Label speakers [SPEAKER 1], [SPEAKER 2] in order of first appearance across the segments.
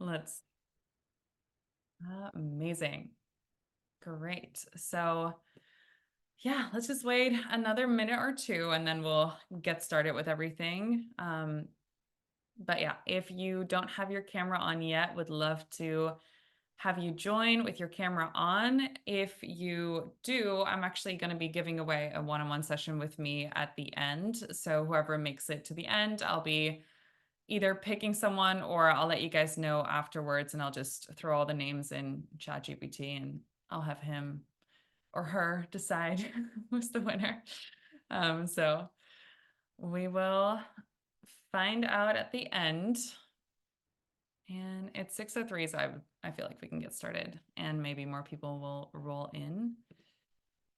[SPEAKER 1] Let's, amazing. Great. So yeah, let's just wait another minute or two and then we'll get started with everything. But yeah, if you don't have your camera on yet, would love to have you join with your camera on. If you do, I'm actually going to be giving away a one-on-one session with me at the end. So whoever makes it to the end, I'll be either picking someone or I'll let you guys know afterwards and I'll just throw all the names in ChatGPT and I'll have him or her decide who's the winner. So we will find out at the end. And it's 6:03, so I feel like we can get started and maybe more people will roll in.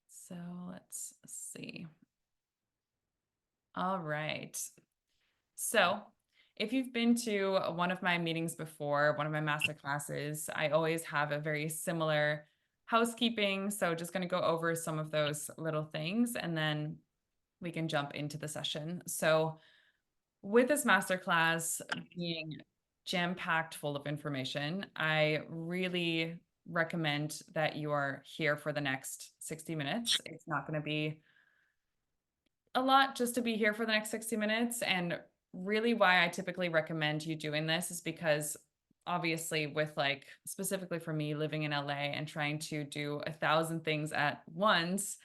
[SPEAKER 1] So let's see. All right. So if you've been to one of my meetings before, one of my master classes, I always have a very similar housekeeping. So just going to go over some of those little things and then we can jump into the session. So with this masterclass being jam-packed full of information, I really recommend that you are here for the next 60 minutes. It's not going to be a lot just to be here for the next 60 minutes. And really, why I typically recommend you doing this is because obviously, with like specifically for me living in LA and trying to do 1,000 things at once,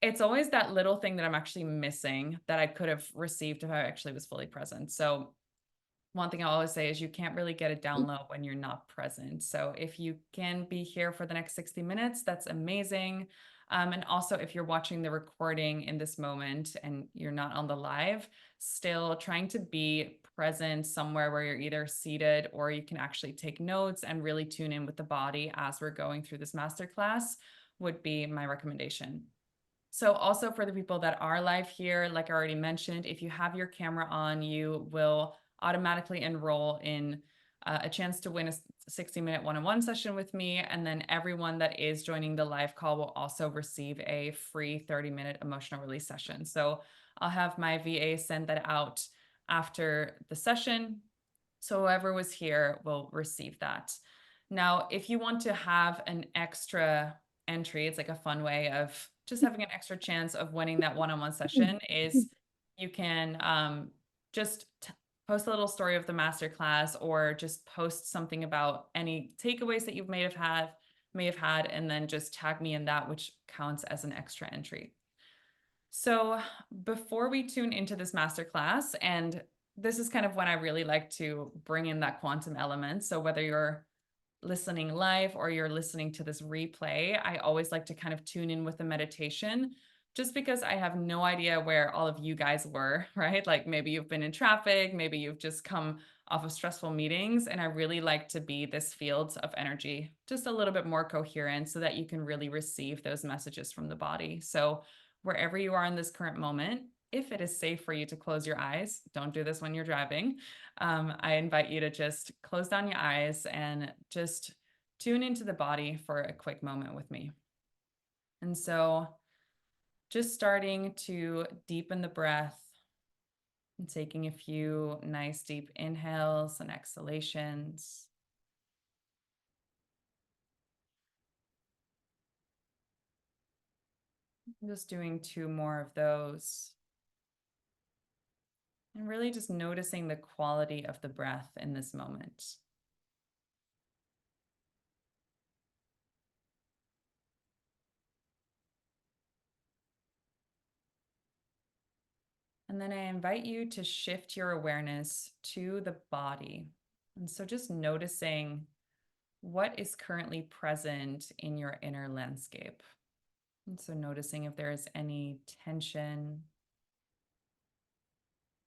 [SPEAKER 1] it's always that little thing that I'm actually missing that I could have received if I actually was fully present. So one thing I always say is you can't really get a download when you're not present. So if you can be here for the next 60 minutes, that's amazing. And also, if you're watching the recording in this moment and you're not on the live, still trying to be present somewhere where you're either seated or you can actually take notes and really tune in with the body as we're going through this masterclass would be my recommendation. So also for the people that are live here, like I already mentioned, if you have your camera on, you will automatically enroll in a chance to win a 60-minute one-on-one session with me. And then everyone that is joining the live call will also receive a free 30-minute emotional release session. So I'll have my VA send that out after the session. So whoever was here will receive that. Now, if you want to have an extra entry, it's like a fun way of just having an extra chance of winning that one-on-one session is you can just post a little story of the masterclass or just post something about any takeaways that you may have had, and then just tag me in that, which counts as an extra entry. So before we tune into this masterclass, and this is kind of when I really like to bring in that quantum element. So whether you're listening live or you're listening to this replay, I always like to kind of tune in with the meditation just because I have no idea where all of you guys were, right? Like maybe you've been in traffic, maybe you've just come off of stressful meetings. And I really like to be this field of energy, just a little bit more coherent so that you can really receive those messages from the body. So wherever you are in this current moment, if it is safe for you to close your eyes, don't do this when you're driving. I invite you to just close down your eyes and just tune into the body for a quick moment with me. And so just starting to deepen the breath and taking a few nice deep inhales and exhalations. Just doing two more of those. And really just noticing the quality of the breath in this moment. And then I invite you to shift your awareness to the body. And so just noticing what is currently present in your inner landscape. And so noticing if there is any tension,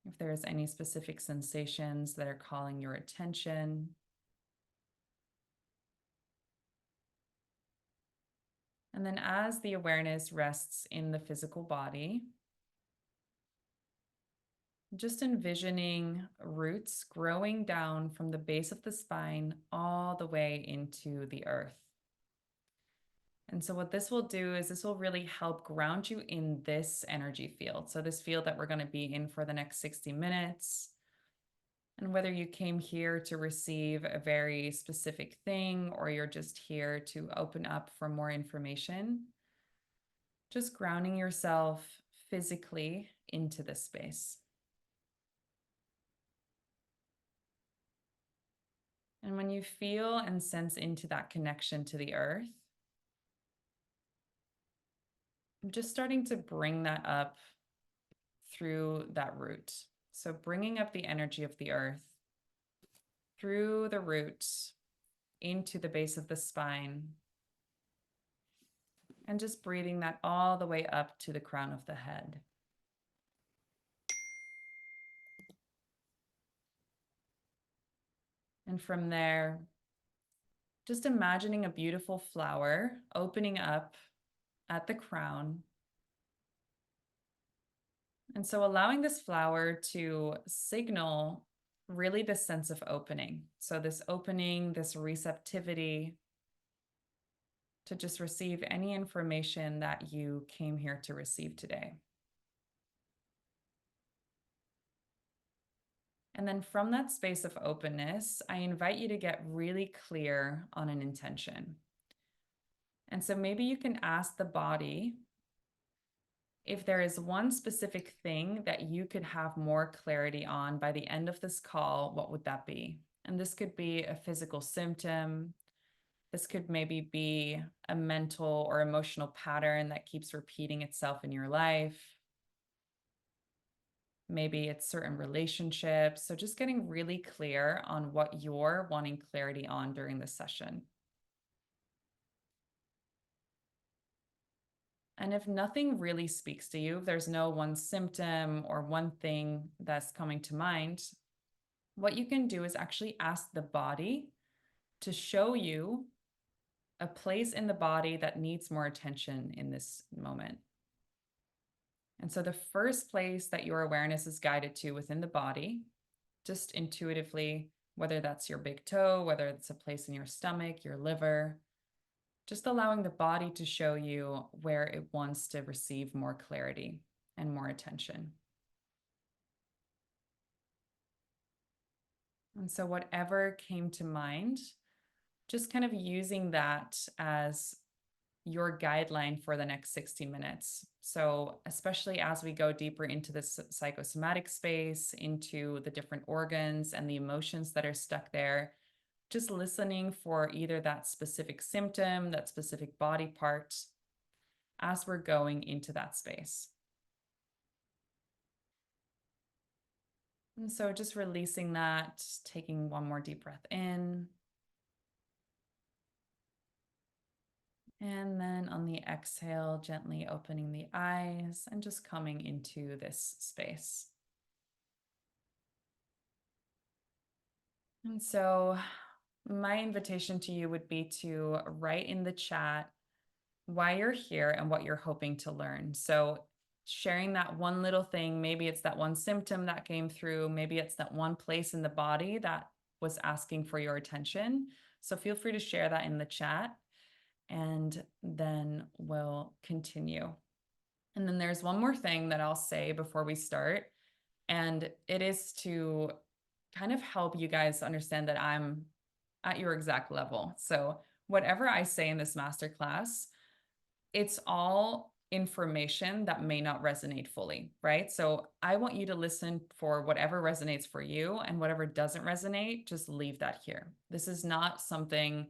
[SPEAKER 1] if there is any specific sensations that are calling your attention. And then as the awareness rests in the physical body, just envisioning roots growing down from the base of the spine all the way into the earth. And so what this will do is this will really help ground you in this energy field. So this field that we're going to be in for the next 60 minutes. And whether you came here to receive a very specific thing or you're just here to open up for more information, just grounding yourself physically into this space. And when you feel and sense into that connection to the earth, I'm just starting to bring that up through that root. So bringing up the energy of the earth through the root into the base of the spine, and just breathing that all the way up to the crown of the head. And from there, just imagining a beautiful flower opening up at the crown. And so allowing this flower to signal really this sense of opening. So this opening, this receptivity to just receive any information that you came here to receive today. And then from that space of openness, I invite you to get really clear on an intention. And so maybe you can ask the body if there is one specific thing that you could have more clarity on by the end of this call, what would that be? And this could be a physical symptom. This could maybe be a mental or emotional pattern that keeps repeating itself in your life. Maybe it's certain relationships. So just getting really clear on what you're wanting clarity on during this session. And if nothing really speaks to you, if there's no one symptom or one thing that's coming to mind, what you can do is actually ask the body to show you a place in the body that needs more attention in this moment. And so the first place that your awareness is guided to within the body, just intuitively, whether that's your big toe, whether it's a place in your stomach, your liver, just allowing the body to show you where it wants to receive more clarity and more attention. And so whatever came to mind, just kind of using that as your guideline for the next 60 minutes. So especially as we go deeper into this psychosomatic space, into the different organs and the emotions that are stuck there, just listening for either that specific symptom, that specific body part, as we're going into that space. And so just releasing that, taking one more deep breath in. And then on the exhale, gently opening the eyes and just coming into this space. And so my invitation to you would be to write in the chat why you're here and what you're hoping to learn. So sharing that one little thing, maybe it's that one symptom that came through, maybe it's that one place in the body that was asking for your attention. So feel free to share that in the chat, and then we'll continue. And then there's one more thing that I'll say before we start, and it is to kind of help you guys understand that I'm at your exact level. So whatever I say in this masterclass, it's all information that may not resonate fully, right? So I want you to listen for whatever resonates for you, and whatever doesn't resonate, just leave that here. This is not something,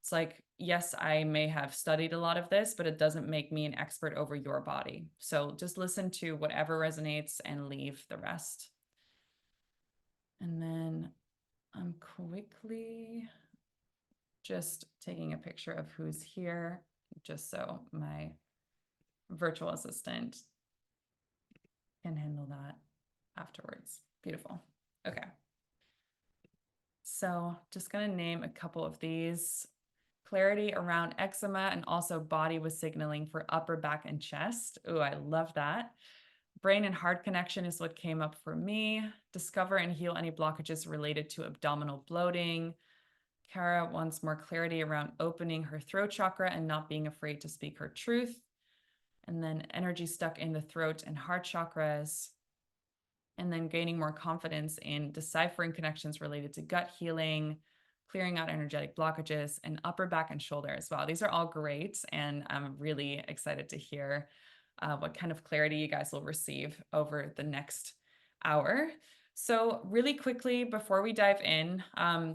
[SPEAKER 1] it's like, yes, I may have studied a lot of this, but it doesn't make me an expert over your body. So just listen to whatever resonates and leave the rest. And then I'm quickly just taking a picture of who's here, just so my virtual assistant can handle that afterwards. Beautiful. Okay. So just going to name a couple of these. Clarity around eczema, and also body was signaling for upper back and chest. Ooh, I love that. Brain and heart connection is what came up for me. Discover and heal any blockages related to abdominal bloating. Kara wants more clarity around opening her throat chakra and not being afraid to speak her truth. And then energy stuck in the throat and heart chakras. and then gaining more confidence in deciphering connections related to gut healing, clearing out energetic blockages, and upper back and shoulder as well. These are all great, and I'm really excited to hear what kind of clarity you guys will receive over the next hour. So, really quickly, before we dive in,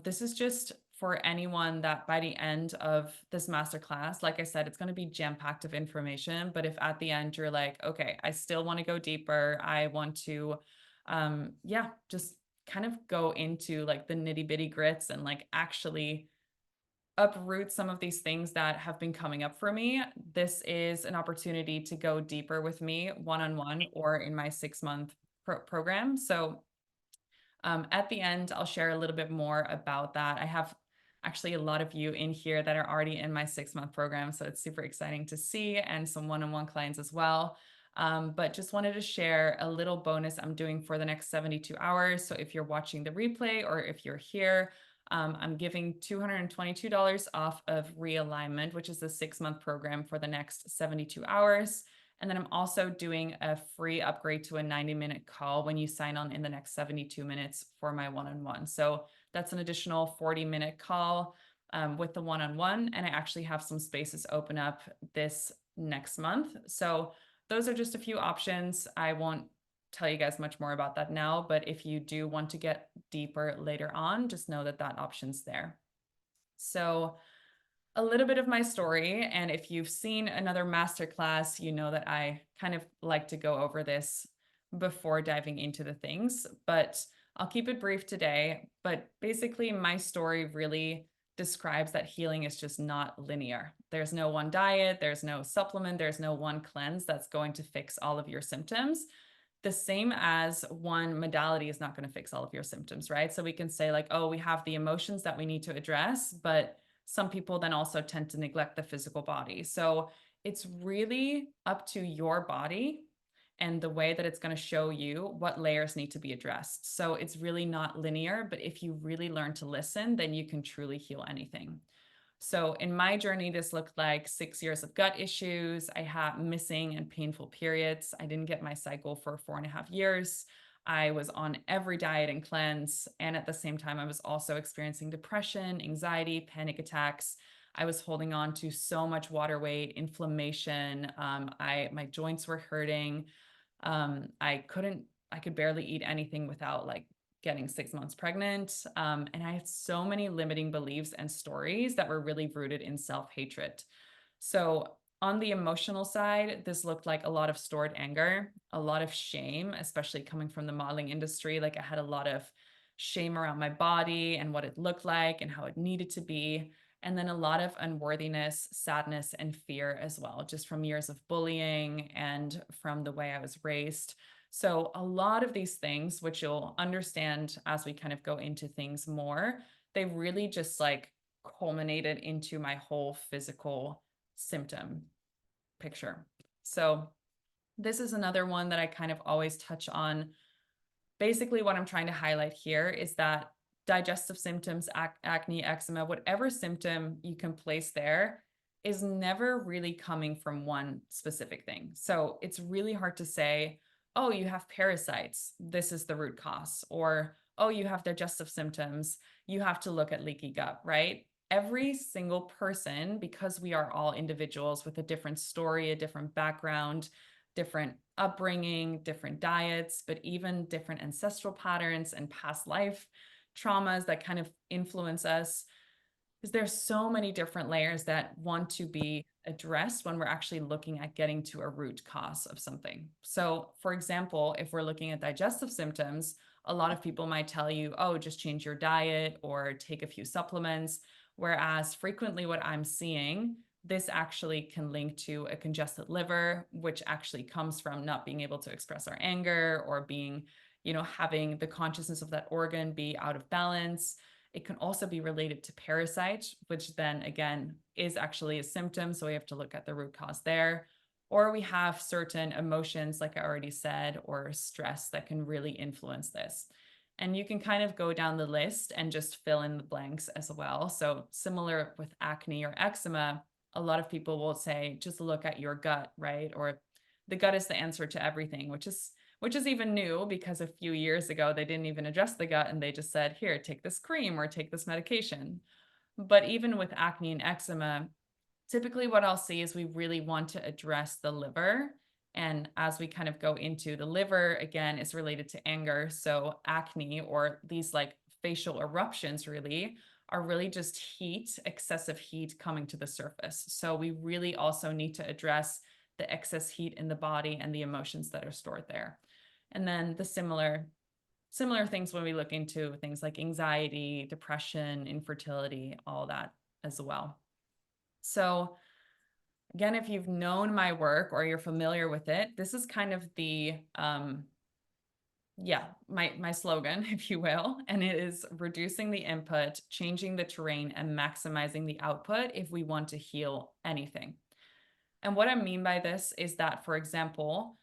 [SPEAKER 1] this is just for anyone that by the end of this masterclass, like I said, it's going to be jam-packed of information. But if at the end you're like, okay, I still want to go deeper, I want to, yeah, just kind of go into like the nitty-bitty grits and like actually uproot some of these things that have been coming up for me. This is an opportunity to go deeper with me one-on-one or in my 6-month program. So at the end, I'll share a little bit more about that. I have actually a lot of you in here that are already in my 6-month program, so it's super exciting to see, and some one-on-one clients as well. But just wanted to share a little bonus I'm doing for the next 72 hours. So if you're watching the replay or if you're here, I'm giving $222 off of Realignment, which is the 6-month program for the next 72 hours. And then I'm also doing a free upgrade to a 90-minute call when you sign on in the next 72 minutes for my one-on-one. So that's an additional 40-minute call with the one-on-one. And I actually have some spaces open up this next month. So those are just a few options. I won't tell you guys much more about that now, but if you do want to get deeper later on, just know that that option's there. So a little bit of my story, and if you've seen another masterclass, you know that I kind of like to go over this before diving into the things, but I'll keep it brief today. But basically, my story really describes that healing is just not linear. There's no one diet, there's no supplement, there's no one cleanse that's going to fix all of your symptoms. The same as one modality is not going to fix all of your symptoms, right? So we can say, like, oh, we have the emotions that we need to address, but some people then also tend to neglect the physical body. So it's really up to your body and the way that it's going to show you what layers need to be addressed. So it's really not linear, but if you really learn to listen, then you can truly heal anything. So in my journey, this looked like 6 years of gut issues. I had missing and painful periods. I didn't get my cycle for 4.5 years. I was on every diet and cleanse. And at the same time, I was also experiencing depression, anxiety, panic attacks. I was holding on to so much water weight, inflammation. My joints were hurting. I could barely eat anything without like getting 6 months pregnant. And I had so many limiting beliefs and stories that were really rooted in self-hatred. So on the emotional side, this looked like a lot of stored anger, a lot of shame, especially coming from the modeling industry. Like I had a lot of shame around my body and what it looked like and how it needed to be. And then a lot of unworthiness, sadness, and fear as well, just from years of bullying and from the way I was raised. So a lot of these things, which you'll understand as we kind of go into things more, they really just like culminated into my whole physical symptom picture. So this is another one that I kind of always touch on. Basically, what I'm trying to highlight here is that digestive symptoms, acne, eczema, whatever symptom you can place there is never really coming from one specific thing. So it's really hard to say, oh, you have parasites, this is the root cause, or oh, you have digestive symptoms, you have to look at leaky gut, right? Every single person, because we are all individuals with a different story, a different background, different upbringing, different diets, but even different ancestral patterns and past life traumas that kind of influence us. Because there's so many different layers that want to be addressed when we're actually looking at getting to a root cause of something. So, for example, if we're looking at digestive symptoms, a lot of people might tell you, oh, just change your diet or take a few supplements. Whereas frequently what I'm seeing, this actually can link to a congested liver, which actually comes from not being able to express our anger or being, having the consciousness of that organ be out of balance. It can also be related to parasites, which then again is actually a symptom. So we have to look at the root cause there. Or we have certain emotions, like I already said, or stress that can really influence this. And you can kind of go down the list and just fill in the blanks as well. So similar with acne or eczema, a lot of people will say, just look at your gut, right? Or the gut is the answer to everything, which which is even new because a few years ago, they didn't even address the gut and they just said, here, take this cream or take this medication. But even with acne and eczema, typically what I'll see is we really want to address the liver. And as we kind of go into the liver, again, is related to anger. So acne or these like facial eruptions really are really just heat, excessive heat coming to the surface. So we really also need to address the excess heat in the body and the emotions that are stored there. And then the similar things when we look into things like anxiety, depression, infertility, all that as well. So again, if you've known my work or you're familiar with it, this is kind of the my slogan, if you will, and it is reducing the input, changing the terrain, and maximizing the output if we want to heal anything. And what I mean by this is that, for example,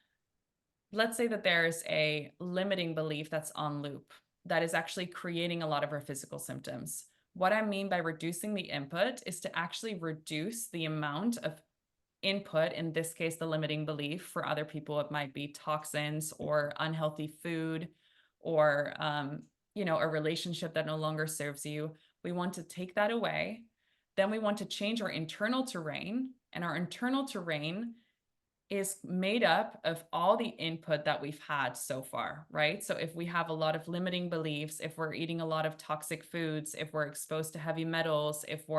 [SPEAKER 1] let's say that there's a limiting belief that's on loop that is actually creating a lot of our physical symptoms. What I mean by reducing the input is to actually reduce the amount of input, in this case, the limiting belief. For other people, it might be toxins or unhealthy food or, a relationship that no longer serves you. We want to take that away. Then we want to change our internal terrain, and our internal terrain is made up of all the input that we've had so far, right? So if we have a lot of limiting beliefs, if we're eating a lot of toxic foods, if we're exposed to heavy metals, if we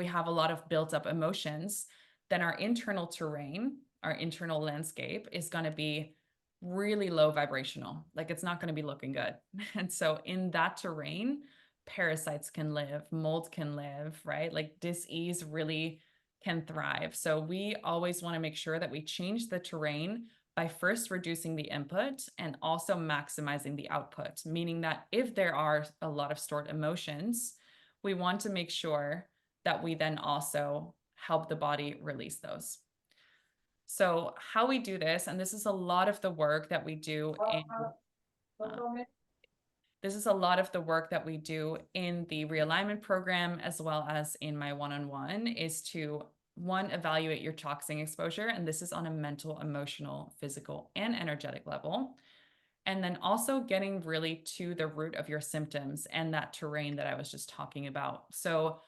[SPEAKER 1] have a lot of built up emotions, then our internal terrain, our internal landscape is going to be really low vibrational. Like it's not going to be looking good. And so in that terrain, parasites can live, mold can live, right? Like dis-ease really can thrive. So we always want to make sure that we change the terrain by first reducing the input and also maximizing the output, meaning that if there are a lot of stored emotions, we want to make sure that we then also help the body release those. So how we do this, and this is a lot of the work that we do in this is a lot of the work that we do in the realignment program, as well as in my one-on-one, is to one, evaluate your toxin exposure. And this is on a mental, emotional, physical, and energetic level. And then also getting really to the root of your symptoms and that terrain that I was just talking about. So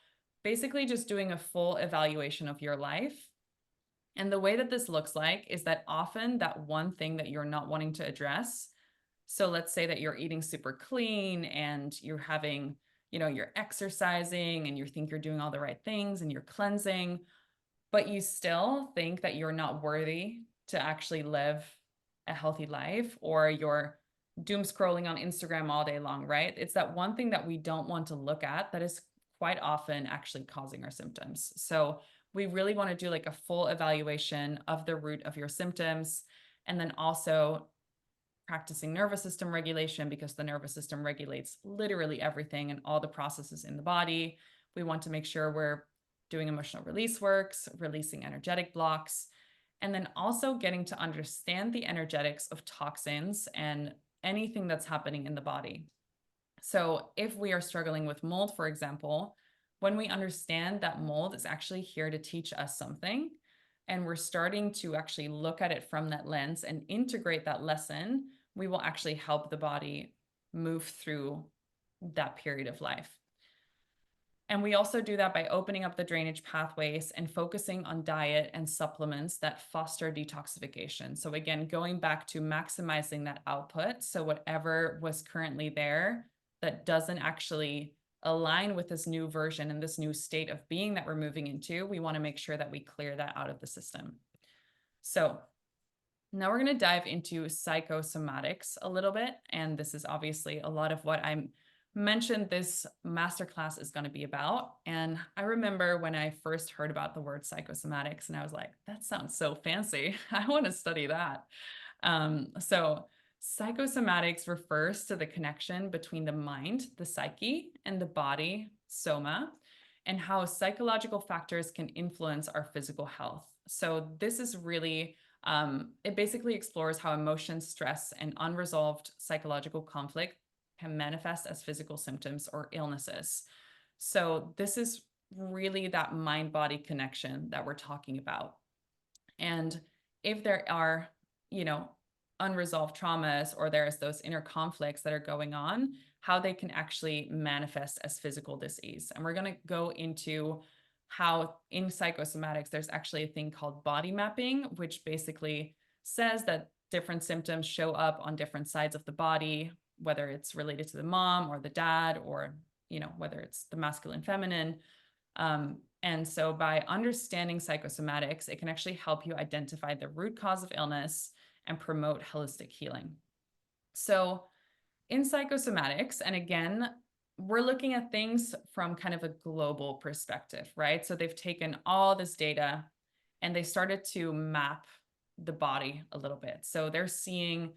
[SPEAKER 1] basically just doing a full evaluation of your life. And the way that this looks like is that often that one thing that you're not wanting to address. So let's say that you're eating super clean and you're having, you're exercising and you think you're doing all the right things and you're cleansing, but you still think that you're not worthy to actually live a healthy life, or you're doom scrolling on Instagram all day long, right? It's that one thing that we don't want to look at that is quite often actually causing our symptoms. So we really want to do like a full evaluation of the root of your symptoms, and then also practicing nervous system regulation, because the nervous system regulates literally everything and all the processes in the body. We want to make sure we're doing emotional release works, releasing energetic blocks, and then also getting to understand the energetics of toxins and anything that's happening in the body. So if we are struggling with mold, for example, when we understand that mold is actually here to teach us something, and we're starting to actually look at it from that lens and integrate that lesson, we will actually help the body move through that period of life. And we also do that by opening up the drainage pathways and focusing on diet and supplements that foster detoxification. So again, going back to maximizing that output. So whatever was currently there that doesn't actually align with this new version and this new state of being that we're moving into, we want to make sure that we clear that out of the system. So now we're going to dive into psychosomatics a little bit. And this is obviously a lot of what I'm mentioned this masterclass is going to be about. And I remember when I first heard about the word psychosomatics, and I was like, that sounds so fancy. I want to study that. So psychosomatics refers to the connection between the mind, the psyche, and the body, soma, and how psychological factors can influence our physical health. So this is really, it basically explores how emotions, stress, and unresolved psychological conflict can manifest as physical symptoms or illnesses. So this is really that mind-body connection that we're talking about. And if there are, you know, unresolved traumas or there's those inner conflicts that are going on, how they can actually manifest as physical disease. And we're going to go into how in psychosomatics, there's actually a thing called body mapping, which basically says that different symptoms show up on different sides of the body, whether it's related to the mom or the dad, or, you know, whether it's the masculine, feminine. And so by understanding psychosomatics, it can actually help you identify the root cause of illness and promote holistic healing. So in psychosomatics, and again, we're looking at things from kind of a global perspective, right? So they've taken all this data and they started to map the body a little bit. So they're seeing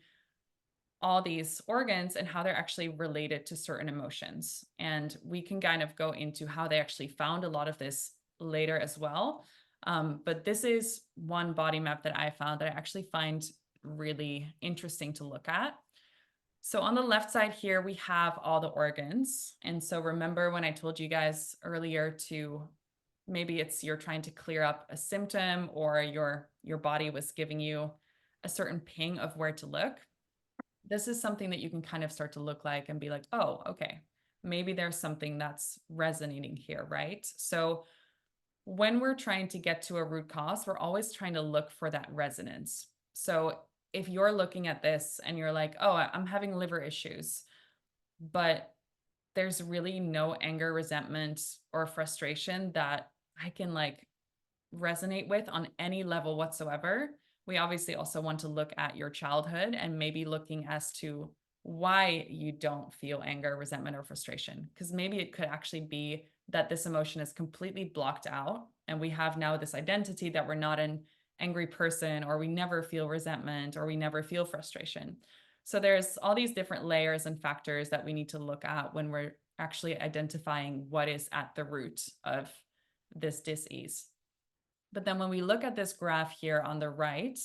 [SPEAKER 1] all these organs and how they're actually related to certain emotions. And we can kind of go into how they actually found a lot of this later as well. But this is one body map that I found that I actually find really interesting to look at. So on the left side here, we have all the organs. And so remember when I told you guys earlier to maybe it's you're trying to clear up a symptom or your body was giving you a certain ping of where to look. This is something that you can kind of start to look like and be like, oh, okay, maybe there's something that's resonating here, right? So when we're trying to get to a root cause, we're always trying to look for that resonance. So if you're looking at this and you're like, oh, I'm having liver issues, but there's really no anger, resentment, or frustration that I can like resonate with on any level whatsoever, we obviously also want to look at your childhood and maybe looking as to why you don't feel anger, resentment, or frustration. Because maybe it could actually be that this emotion is completely blocked out. And we have now this identity that we're not an angry person, or we never feel resentment, or we never feel frustration. So there's all these different layers and factors that we need to look at when we're actually identifying what is at the root of this dis-ease. But then when we look at this graph here on the right,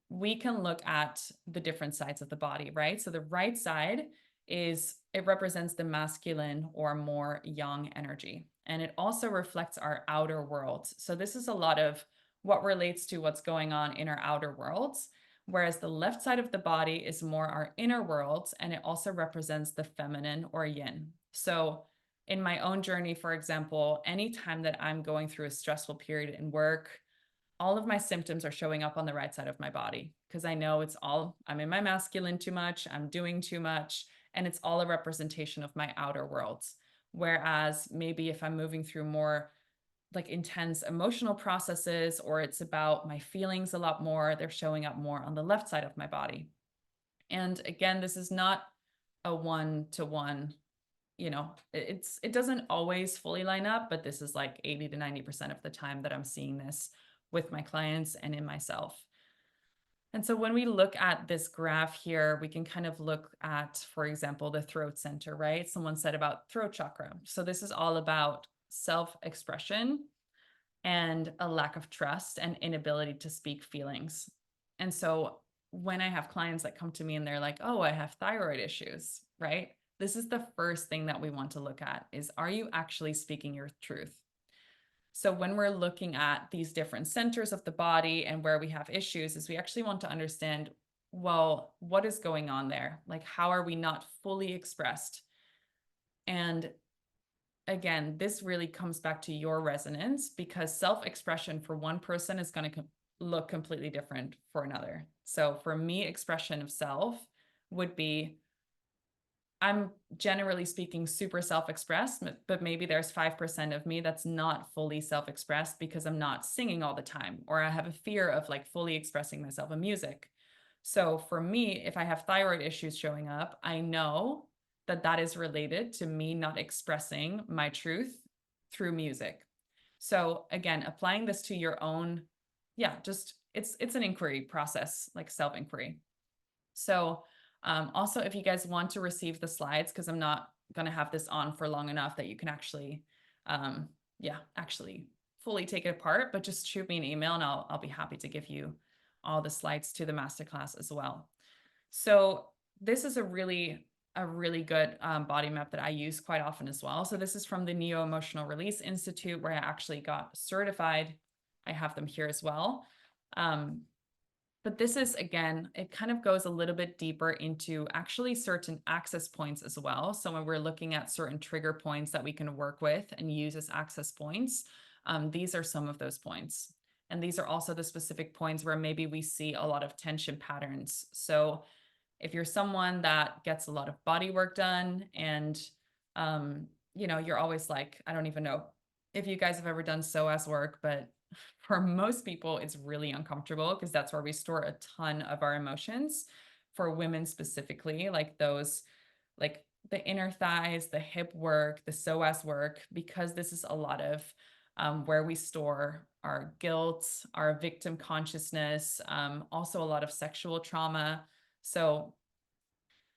[SPEAKER 1] we can look at the different sides of the body, right? So the right side it represents the masculine or more yang energy. And it also reflects our outer world. So this is a lot of what relates to what's going on in our outer worlds. Whereas the left side of the body is more our inner worlds, and it also represents the feminine or yin. So in my own journey, for example, anytime that I'm going through a stressful period in work, all of my symptoms are showing up on the right side of my body because I know I'm in my masculine too much, I'm doing too much, and it's all a representation of my outer worlds. Whereas maybe if I'm moving through more like intense emotional processes, or it's about my feelings a lot more, they're showing up more on the left side of my body. And again, this is not a one-to-one, it doesn't always fully line up, but this is like 80 to 90% of the time that I'm seeing this with my clients and in myself. And so when we look at this graph here, we can kind of look at, for example, the throat center, right? Someone said about throat chakra. So this is all about self-expression and a lack of trust and inability to speak feelings. And so when I have clients that come to me and they're like, oh, I have thyroid issues, right? This is the first thing that we want to look at is, are you actually speaking your truth? So when we're looking at these different centers of the body and where we have issues is we actually want to understand, well, what is going on there? Like, how are we not fully expressed? And again, this really comes back to your resonance because self-expression for one person is going to look completely different for another. So for me, expression of self would be, I'm generally speaking super self-expressed, but maybe there's 5% of me that's not fully self-expressed because I'm not singing all the time, or I have a fear of like fully expressing myself in music. So for me, if I have thyroid issues showing up, I know that that is related to me not expressing my truth through music. So again, applying this to your own, just it's an inquiry process, like self-inquiry. So also, if you guys want to receive the slides, because I'm not going to have this on for long enough that you can actually, actually fully take it apart, but just shoot me an email and I'll be happy to give you all the slides to the masterclass as well. So this is a really good body map that I use quite often as well. So this is from the Neo Emotional Release Institute, where I actually got certified. I have them here as well. Um, but this is, again, it kind of goes a little bit deeper into actually certain access points as well. So when we're looking at certain trigger points that we can work with and use as access points, these are some of those points. And these are also the specific points where maybe we see a lot of tension patterns. So if you're someone that gets a lot of body work done and you're always like, I don't even know if you guys have ever done psoas work, but for most people it's really uncomfortable because that's where we store a ton of our emotions. For women specifically, like those, like the inner thighs, the hip work, the psoas work, because this is a lot of where we store our guilt, our victim consciousness, also a lot of sexual trauma. So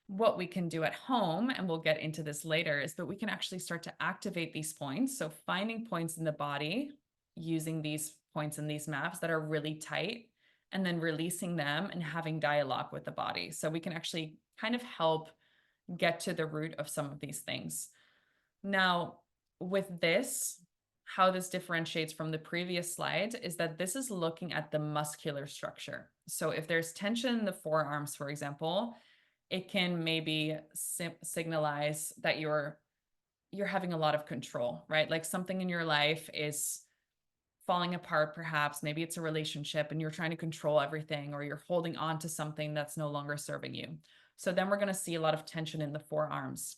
[SPEAKER 1] what we can do at home, and we'll get into this later, is that we can actually start to activate these points. So finding points in the body, using these points in these maps that are really tight, and then releasing them and having dialogue with the body. So we can actually kind of help get to the root of some of these things. Now, with this, how this differentiates from the previous slide is that this is looking at the muscular structure. So if there's tension in the forearms, for example, it can maybe signalize that you're having a lot of control, right? Like something in your life is falling apart, perhaps. Maybe it's a relationship and you're trying to control everything, or you're holding on to something that's no longer serving you. So then we're going to see a lot of tension in the forearms.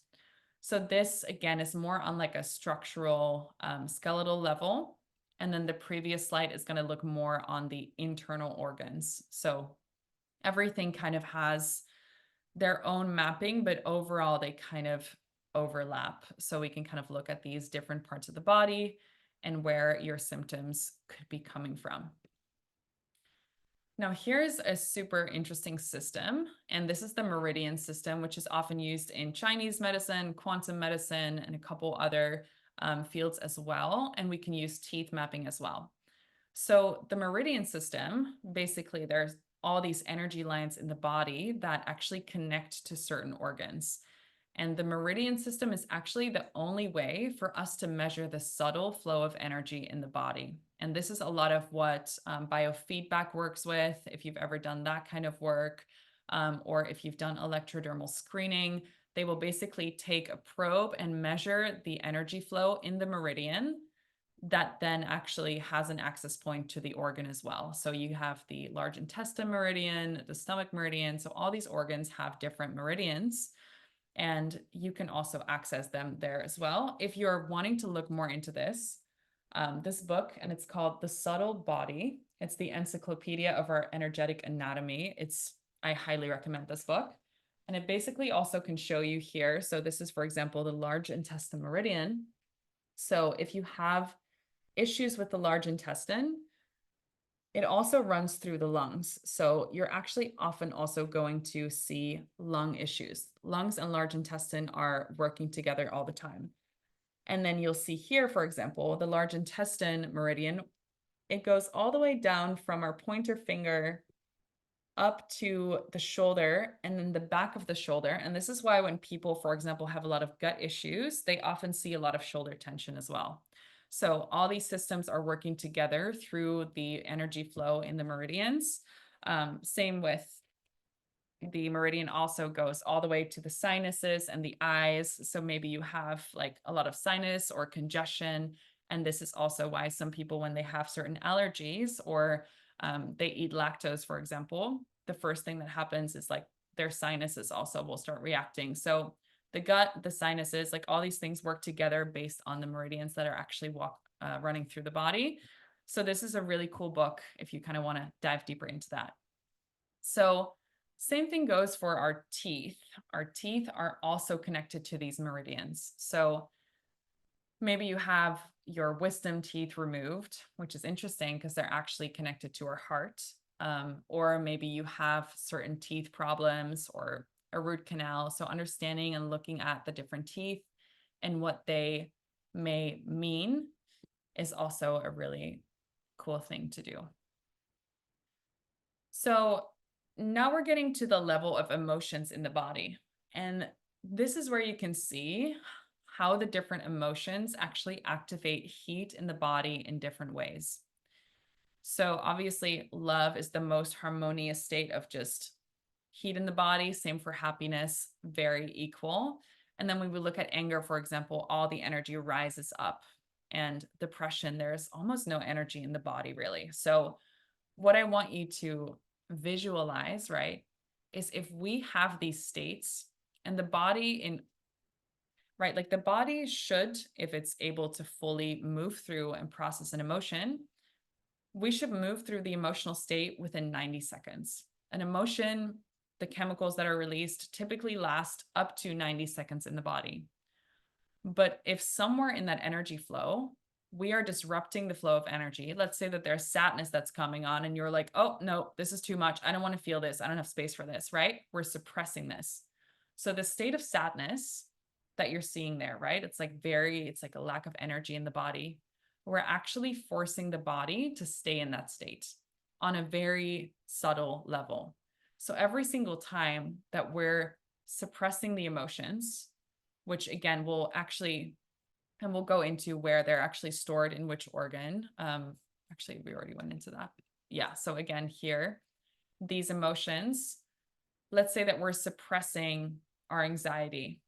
[SPEAKER 1] So this, again, is more on like a structural skeletal level. And then the previous slide is going to look more on the internal organs. So everything kind of has their own mapping, but overall they kind of overlap. So we can kind of look at these different parts of the body and where your symptoms could be coming from. Now, here's a super interesting system, and this is the meridian system, which is often used in Chinese medicine, quantum medicine, and a couple other fields as well. And we can use teeth mapping as well. So the meridian system, basically, there's all these energy lines in the body that actually connect to certain organs. And the meridian system is actually the only way for us to measure the subtle flow of energy in the body. And this is a lot of what biofeedback works with, if you've ever done that kind of work, or if you've done electrodermal screening. They will basically take a probe and measure the energy flow in the meridian that then actually has an access point to the organ as well. So you have the large intestine meridian, the stomach meridian. So all these organs have different meridians, and you can also access them there as well. If you're wanting to look more into this, this book, and it's called The Subtle Body. It's the encyclopedia of our energetic anatomy. I highly recommend this book. And it basically also can show you here. So this is, for example, the large intestine meridian. So if you have issues with the large intestine, it also runs through the lungs. So you're actually often also going to see lung issues. Lungs and large intestine are working together all the time. And then you'll see here, for example, the large intestine meridian, it goes all the way down from our pointer finger up to the shoulder and then the back of the shoulder. And this is why when people, for example, have a lot of gut issues, they often see a lot of shoulder tension as well. So all these systems are working together through the energy flow in the meridians. Same with the meridian also goes all the way to the sinuses and the eyes. So maybe you have like a lot of sinus or congestion. And this is also why some people, when they have certain allergies or they eat lactose, for example, the first thing that happens is like their sinuses also will start reacting. So the gut, the sinuses, like all these things work together based on the meridians that are actually running through the body. So this is a really cool book if you kind of want to dive deeper into that. So same thing goes for our teeth. Our teeth are also connected to these meridians. So maybe you have your wisdom teeth removed, which is interesting because they're actually connected to our heart. Or maybe you have certain teeth problems or a root canal. So understanding and looking at the different teeth and what they may mean is also a really cool thing to do. So now we're getting to the level of emotions in the body. And this is where you can see how the different emotions actually activate heat in the body in different ways. So obviously, love is the most harmonious state of just heat in the body. Same for happiness, very equal. And then when we look at anger, for example, all the energy rises up. And depression, there's almost no energy in the body, really. So, what I want you to visualize, right, is if we have these states and the body in, right, like the body should, if it's able to fully move through and process an emotion, we should move through the emotional state within 90 seconds. An emotion, the chemicals that are released typically last up to 90 seconds in the body. But if somewhere in that energy flow, we are disrupting the flow of energy, let's say that there's sadness that's coming on, and you're like, oh, no, this is too much. I don't want to feel this. I don't have space for this, right? We're suppressing this. So the state of sadness that you're seeing there, right? It's like a lack of energy in the body. We're actually forcing the body to stay in that state on a very subtle level. So every single time that we're suppressing the emotions, which again will actually, and we'll go into where they're actually stored in which organ. Actually, we already went into that. Yeah. So again, here, these emotions, let's say that we're suppressing our anxiety.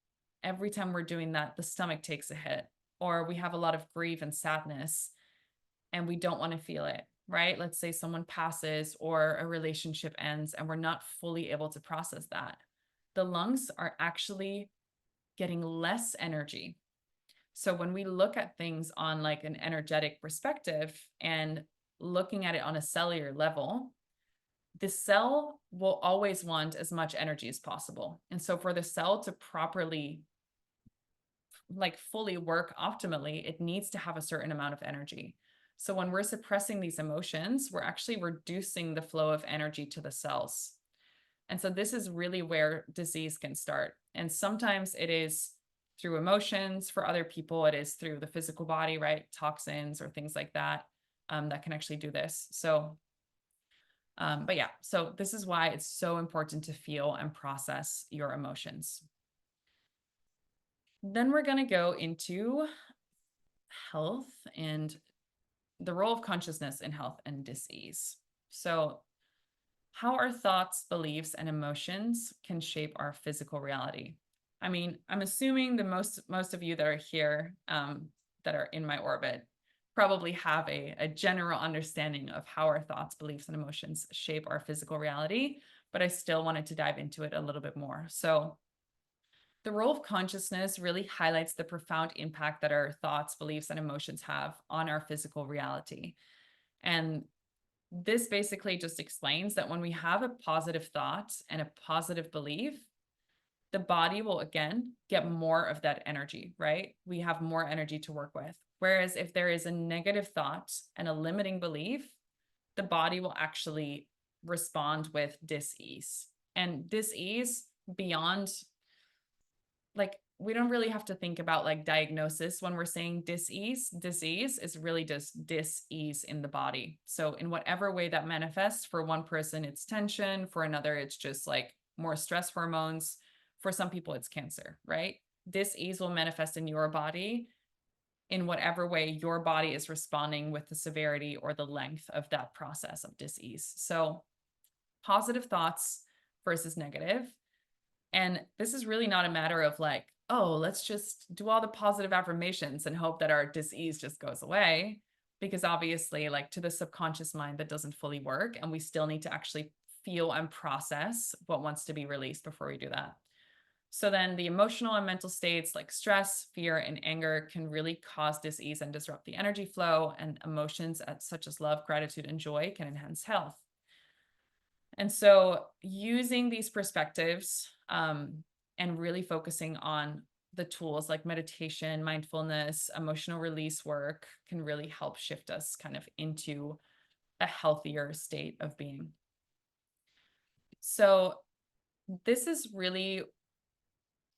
[SPEAKER 1] Every time we're doing that, the stomach takes a hit, or we have a lot of grief and sadness and we don't want to feel it, right? Let's say someone passes or a relationship ends and we're not fully able to process that. The lungs are actually getting less energy. So when we look at things on like an energetic perspective and looking at it on a cellular level, the cell will always want as much energy as possible. And so for the cell to properly, like fully work optimally, it needs to have a certain amount of energy. So when we're suppressing these emotions, we're actually reducing the flow of energy to the cells. And so this is really where disease can start. And sometimes it is through emotions. For other people, it is through the physical body, right? Toxins or things like that, that can actually do this. So, but yeah, so this is why it's so important to feel and process your emotions. Then we're going to go into health and the role of consciousness in health and disease. So how our thoughts, beliefs, and emotions can shape our physical reality. I mean, I'm assuming the most of you that are here, that are in my orbit, probably have a general understanding of how our thoughts, beliefs, and emotions shape our physical reality, but I still wanted to dive into it a little bit more. So the role of consciousness really highlights the profound impact that our thoughts, beliefs, and emotions have on our physical reality. And this basically just explains that when we have a positive thought and a positive belief, the body will again get more of that energy, right? We have more energy to work with. Whereas if there is a negative thought and a limiting belief, the body will actually respond with dis-ease. And dis-ease beyond, like, we don't really have to think about like diagnosis when we're saying dis-ease. Disease is really just dis-ease in the body. So in whatever way that manifests, for one person it's tension, for another it's just like more stress hormones, for some people it's cancer, right? Dis-ease will manifest in your body in whatever way your body is responding with the severity or the length of that process of dis-ease. So positive thoughts versus negative. And this is really not a matter of like, oh, let's just do all the positive affirmations and hope that our disease just goes away. Because obviously, like to the subconscious mind, that doesn't fully work. And we still need to actually feel and process what wants to be released before we do that. So then the emotional and mental states like stress, fear, and anger can really cause dis-ease and disrupt the energy flow, and emotions such as love, gratitude, and joy can enhance health. And so using these perspectives, and really focusing on the tools like meditation, mindfulness, emotional release work can really help shift us kind of into a healthier state of being. So this is really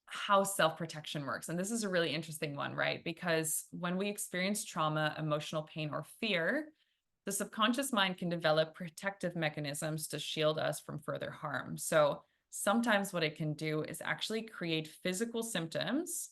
[SPEAKER 1] how self-protection works. And this is a really interesting one, right? Because when we experience trauma, emotional pain, or fear, the subconscious mind can develop protective mechanisms to shield us from further harm. So sometimes what it can do is actually create physical symptoms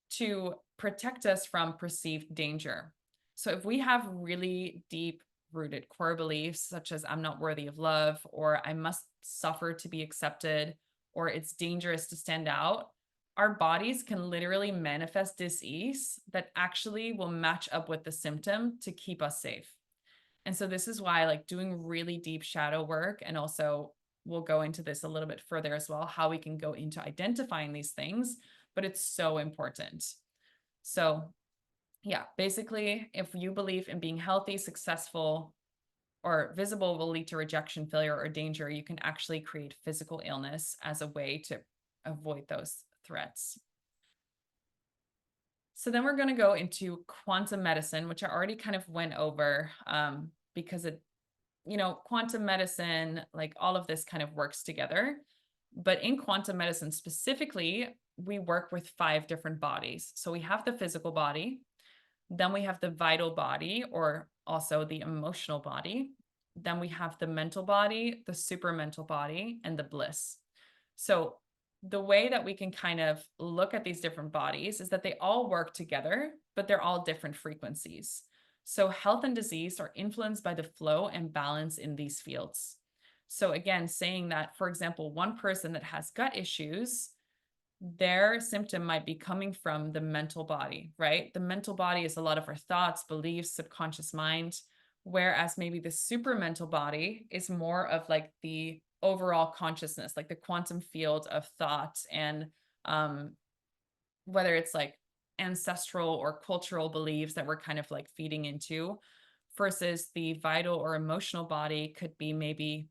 [SPEAKER 1] to protect us from perceived danger. So if we have really deep rooted core beliefs, such as I'm not worthy of love, or I must suffer to be accepted, or it's dangerous to stand out, our bodies can literally manifest dis-ease that actually will match up with the symptom to keep us safe. And so this is why like doing really deep shadow work, and also we'll go into this a little bit further as well, how we can go into identifying these things, but it's so important. So yeah, basically, if you believe in being healthy, successful, or visible will lead to rejection, failure, or danger, you can actually create physical illness as a way to avoid those threats. So then we're going to go into quantum medicine, which I already kind of went over because it, quantum medicine, like all of this kind of works together. But in quantum medicine specifically, we work with 5 different bodies. So we have the physical body, then we have the vital body, or also the emotional body. Then we have the mental body, the supramental body, and the bliss. So the way that we can kind of look at these different bodies is that they all work together, but they're all different frequencies. So health and disease are influenced by the flow and balance in these fields. So again, saying that, for example, one person that has gut issues, their symptom might be coming from the mental body, right? The mental body is a lot of our thoughts, beliefs, subconscious mind, whereas maybe the supramental body is more of like the overall consciousness, like the quantum field of thought, and whether it's like ancestral or cultural beliefs that we're kind of like feeding into, versus the vital or emotional body could be maybe,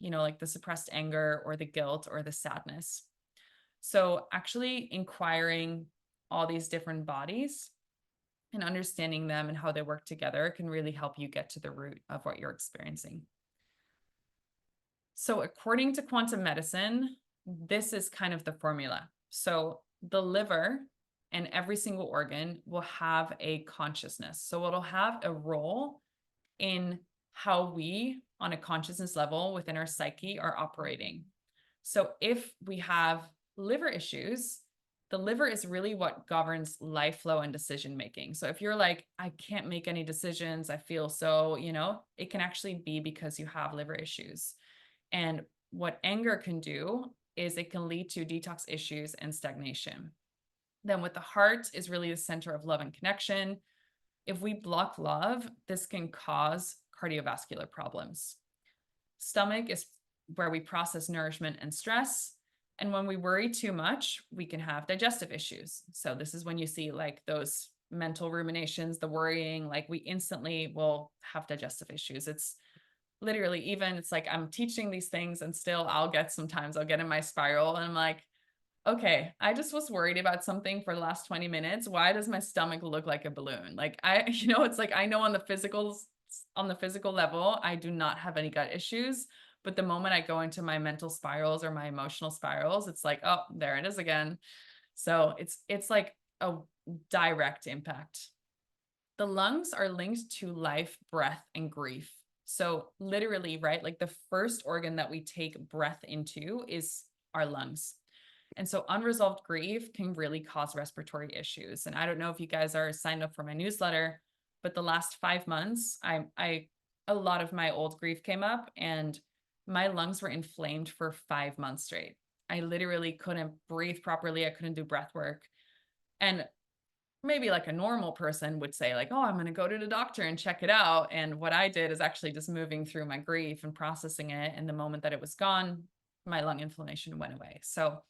[SPEAKER 1] like the suppressed anger or the guilt or the sadness. So actually inquiring all these different bodies and understanding them and how they work together can really help you get to the root of what you're experiencing. So according to quantum medicine, this is kind of the formula. So the liver and every single organ will have a consciousness. So it'll have a role in how we, on a consciousness level within our psyche, are operating. So if we have liver issues, the liver is really what governs life flow and decision making. So if you're like, I can't make any decisions, I feel so, it can actually be because you have liver issues. And what anger can do is it can lead to detox issues and stagnation. Then with the heart is really the center of love and connection. If we block love, this can cause cardiovascular problems. Stomach is where we process nourishment and stress. And when we worry too much, we can have digestive issues. So this is when you see like those mental ruminations, the worrying, like we instantly will have digestive issues. It's literally, even it's like I'm teaching these things and still I'll get in my spiral and I'm like, okay, I just was worried about something for the last 20 minutes. Why does my stomach look like a balloon? Like it's like I know on the physical level, I do not have any gut issues. But the moment I go into my mental spirals or my emotional spirals, it's like, oh, there it is again. So it's like a direct impact. The lungs are linked to life, breath, and grief. So literally, right? Like the first organ that we take breath into is our lungs. And so unresolved grief can really cause respiratory issues. And I don't know if you guys are signed up for my newsletter, but the last 5 months, a lot of my old grief came up and my lungs were inflamed for 5 months straight. I literally couldn't breathe properly. I couldn't do breath work. And maybe like a normal person would say like, oh, I'm going to go to the doctor and check it out. And what I did is actually just moving through my grief and processing it. And the moment that it was gone, my lung inflammation went away. So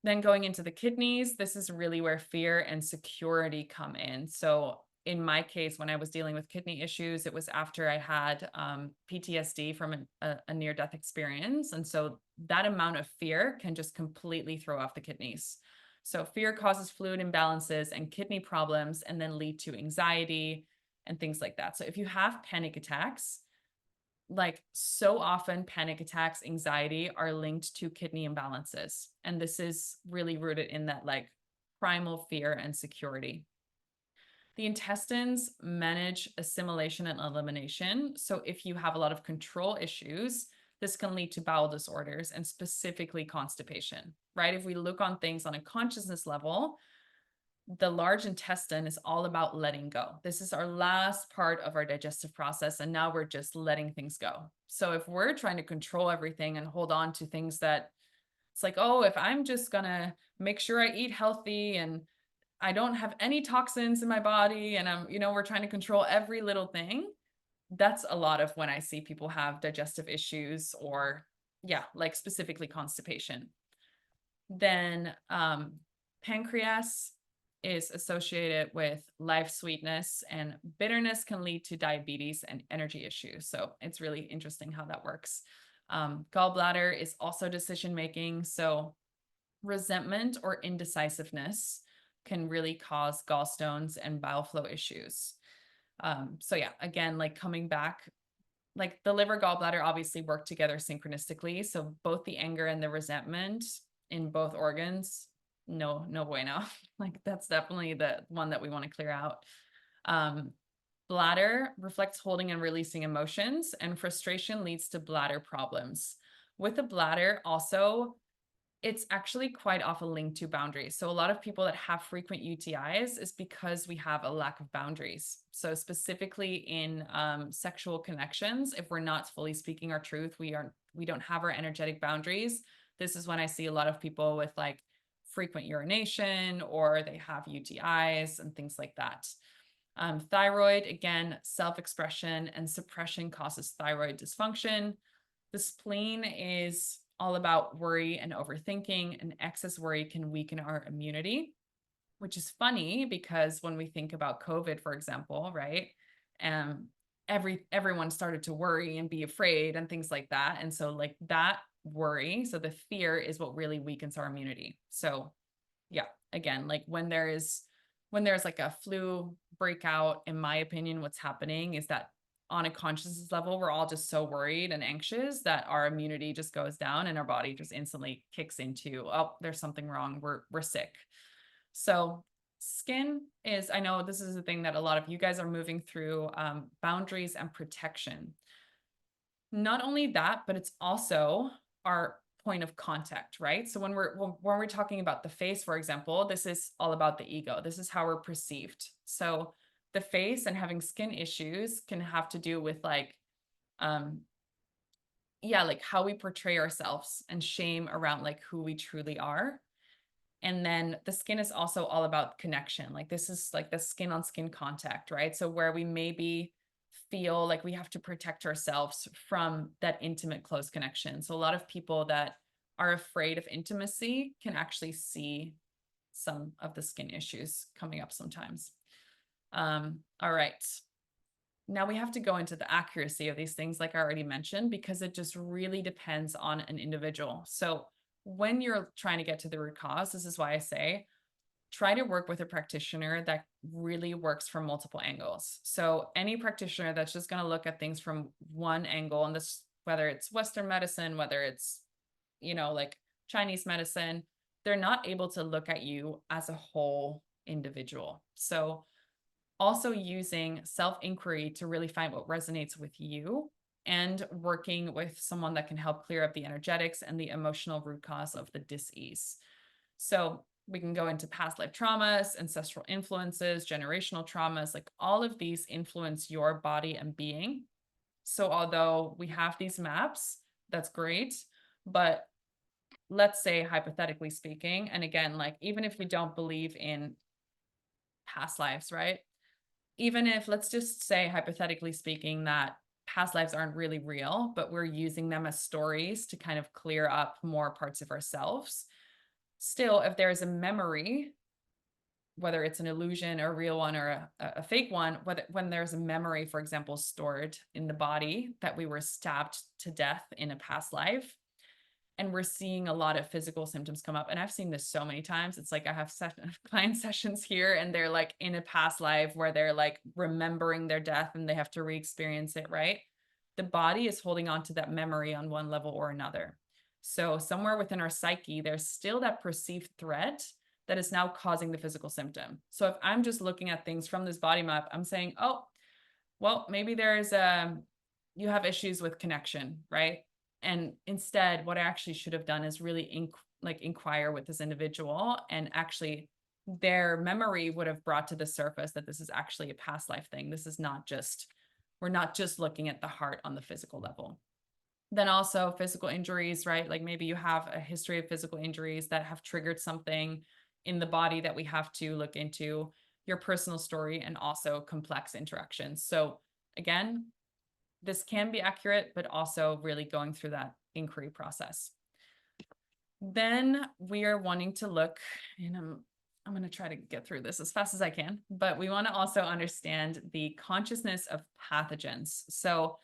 [SPEAKER 1] then going into the kidneys, this is really where fear and security come in. So in my case, when I was dealing with kidney issues, it was after I had PTSD from a near-death experience. And so that amount of fear can just completely throw off the kidneys. So fear causes fluid imbalances and kidney problems, and then lead to anxiety and things like that. So if you have panic attacks, like so often panic attacks, anxiety are linked to kidney imbalances. And this is really rooted in that like primal fear and security. The intestines manage assimilation and elimination. So if you have a lot of control issues, this can lead to bowel disorders and specifically constipation, right? If we look on things on a consciousness level, The large intestine is all about letting go. This is our last part of our digestive process. And now we're just letting things go. So if we're trying to control everything and hold on to things that it's like, oh, if I'm just going to make sure I eat healthy and I don't have any toxins in my body and we're trying to control every little thing. That's a lot of when I see people have digestive issues or, yeah, like specifically constipation. Then pancreas is associated with life sweetness, and bitterness can lead to diabetes and energy issues. So it's really interesting how that works. Gallbladder is also decision making. So resentment or indecisiveness can really cause gallstones and bile flow issues. So yeah, again, like coming back, like the liver gallbladder obviously work together synchronistically. So both the anger and the resentment in both organs, no bueno. Like that's definitely the one that we want to clear out. Um, Bladder reflects holding and releasing emotions, and frustration leads to bladder problems. With the bladder, also, it's actually quite often linked to boundaries. So a lot of people that have frequent UTIs is because we have a lack of boundaries. So specifically in sexual connections, if we're not fully speaking our truth, we don't have our energetic boundaries. This is when I see a lot of people with like frequent urination or they have UTIs and things like that. Thyroid, again, self-expression and suppression causes thyroid dysfunction. The spleen is all about worry and overthinking, and excess worry can weaken our immunity, which is funny because when we think about COVID, for example, right? Um, everyone started to worry and be afraid and things like that. And so like that worry, so the fear is what really weakens our immunity. So yeah, again, like when there's like a flu breakout, in my opinion, what's happening is that on a consciousness level, we're all just so worried and anxious that our immunity just goes down and our body just instantly kicks into, oh, there's something wrong. We're sick. So skin is, I know this is a thing that a lot of you guys are moving through, boundaries and protection. Not only that, but it's also our point of contact, right? So when we're talking about the face, for example, this is all about the ego. This is how we're perceived. So the face and having skin issues can have to do with like yeah, like how we portray ourselves and shame around like who we truly are. And then the skin is also all about connection. Like this is like the skin on skin contact, right? So where we maybe feel like we have to protect ourselves from that intimate, close connection. So a lot of people that are afraid of intimacy can actually see some of the skin issues coming up sometimes. All right. Now we have to go into the accuracy of these things, like I already mentioned, because it just really depends on an individual. So when you're trying to get to the root cause, this is why I say, try to work with a practitioner that really works from multiple angles. So any practitioner that's just going to look at things from one angle, and this, whether it's Western medicine, whether it's, like Chinese medicine, they're not able to look at you as a whole individual. So also using self-inquiry to really find what resonates with you and working with someone that can help clear up the energetics and the emotional root cause of the dis-ease. So we can go into past life traumas, ancestral influences, generational traumas, like all of these influence your body and being. So although we have these maps, that's great, but let's say hypothetically speaking, and again, like even if we don't believe in past lives, right? Even if, let's just say hypothetically speaking, that past lives aren't really real, but we're using them as stories to kind of clear up more parts of ourselves. Still, if there is a memory, whether it's an illusion or a real one or a fake one, when there's a memory, for example, stored in the body that we were stabbed to death in a past life, and we're seeing a lot of physical symptoms come up. And I've seen this so many times. It's like I have client sessions here and they're like in a past life where they're like remembering their death and they have to re-experience it, right? The body is holding on to that memory on one level or another. So somewhere within our psyche, there's still that perceived threat that is now causing the physical symptom. So if I'm just looking at things from this body map, I'm saying, oh, well, maybe you have issues with connection, right? And instead, what I actually should have done is really inquire with this individual and actually their memory would have brought to the surface that this is actually a past life thing. This is not just, we're not just looking at the heart on the physical level. Then also physical injuries, right? Like maybe you have a history of physical injuries that have triggered something in the body that we have to look into, your personal story, and also complex interactions. So again, this can be accurate, but also really going through that inquiry process. Then we are wanting to look, and I'm going to try to get through this as fast as I can, but we want to also understand the consciousness of pathogens. So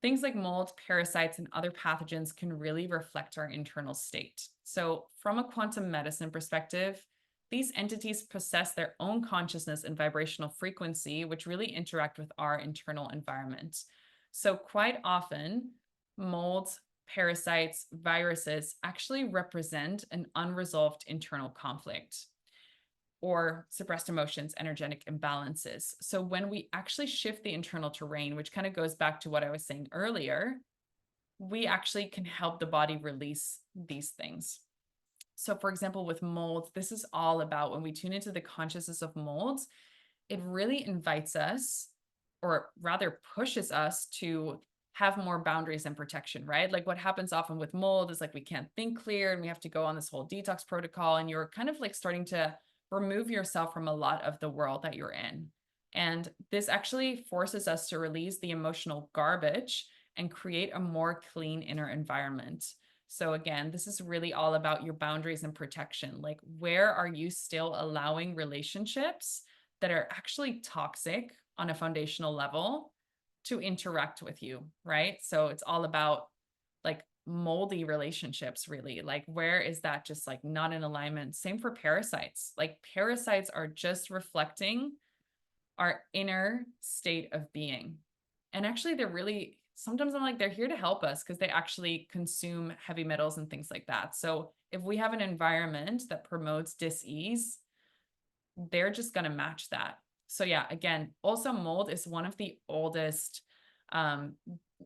[SPEAKER 1] things like mold, parasites, and other pathogens can really reflect our internal state. So from a quantum medicine perspective, these entities possess their own consciousness and vibrational frequency, which really interact with our internal environment. So quite often, molds, parasites, viruses actually represent an unresolved internal conflict or suppressed emotions, energetic imbalances. So when we actually shift the internal terrain, which kind of goes back to what I was saying earlier, we actually can help the body release these things. So for example, with molds, this is all about when we tune into the consciousness of molds, it really invites us, or rather pushes us to have more boundaries and protection, right? Like what happens often with mold is like we can't think clear and we have to go on this whole detox protocol, and you're kind of like starting to remove yourself from a lot of the world that you're in. And this actually forces us to release the emotional garbage and create a more clean inner environment. So again, this is really all about your boundaries and protection. Like, where are you still allowing relationships that are actually toxic on a foundational level to interact with you, right? So it's all about like moldy relationships, really. Like, where is that just like not in alignment? Same for parasites. Like, parasites are just reflecting our inner state of being. And actually, they're really, sometimes I'm like, they're here to help us because they actually consume heavy metals and things like that. So if we have an environment that promotes dis-ease, they're just going to match that. So yeah, again, also mold is one of the oldest